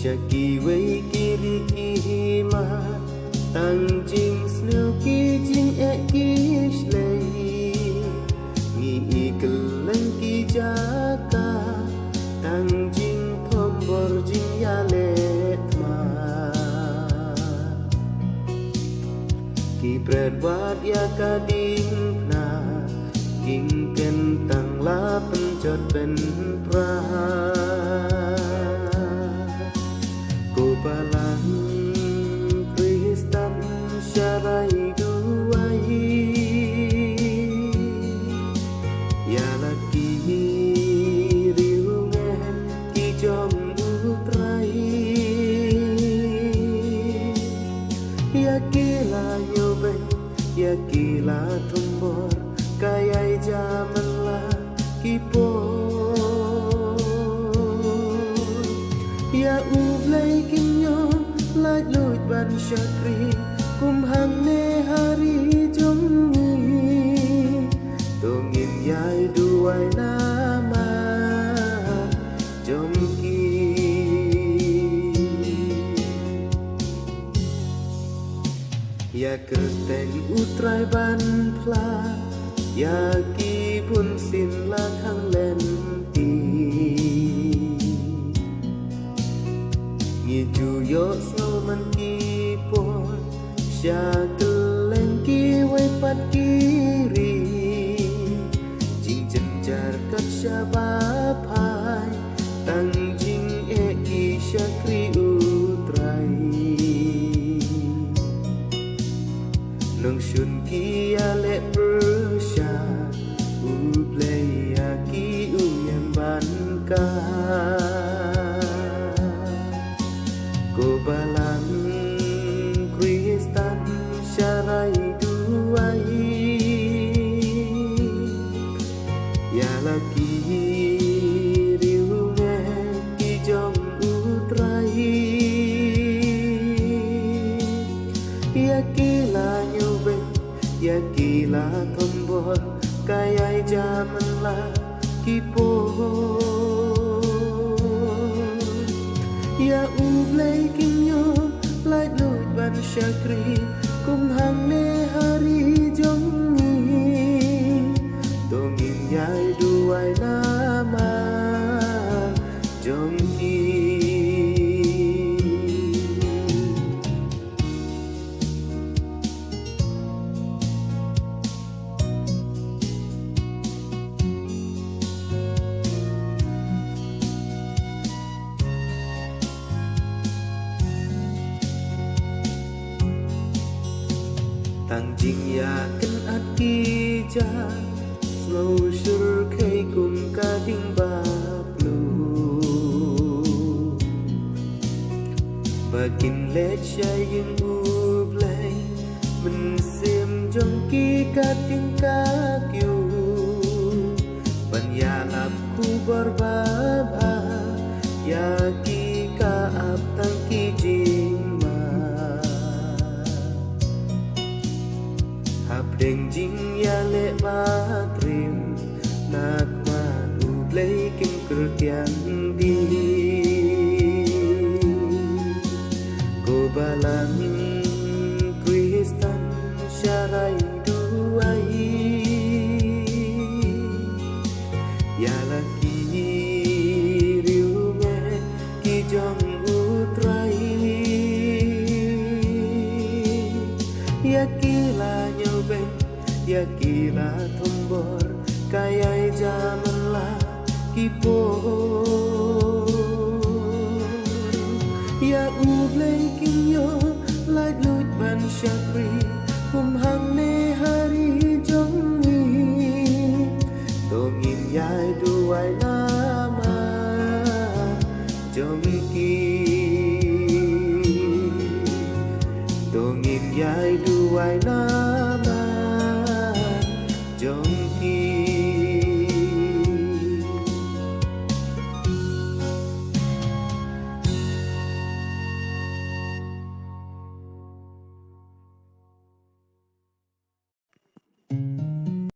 Shaki wei kiri kima tang jing snu ki jing e ki shlei ngi ikelang ki jaka tang jing thom bor jing ya let ma ki pret wat ya ka ding na king ken tang la pen jot ben pra Balang Kristan syarai duai ya laki riungan ki jom utrai ya kila nyobe ya kila tumbor kayai zaman la kipo ya ublay kinyo lại lùi ban shakri cùng hàng nê hari jong ni tô nghìn yai duai nama jong ki ya kerteng utrai ban pla ya ki pun sin la khang len ti Chu yo so man ki por sha keleng ki wai pat ki ri jing chen jar kat sha ba phai tang jing e ki sha kri utrai nong shun ki ya le per sha u play ya ki u yan ban ka Balang Kristan syarai duai ya laki riungan ki jom utrai ya kila nyobe ya kila tombor kayai zaman la kipo ya ublay kinyo lại lùi ban shakri cùng hàng nê hari jong ni tô nghìn yai duai nama jong ki Tang jing ya ken at ki ja slow sur khay kum ka ding ba blue bakin let shay yung ublay mình sim jong ki ka ting ka kyu ban ya lap ku barba ba ya ki ka ap tang ki jing Deng jing ya le ba trim nak ma du play kim kertian di ko balang Kristan syarai duai ya laki riungan ki jong utrai ya kila nyobe ya kila tombor kayai zaman la kipo ya ublay kinyo lại lùi ban shakri cùng hàng nê hari jong ni tô nghìn yai duai nama jong ki tô nghìn yai duai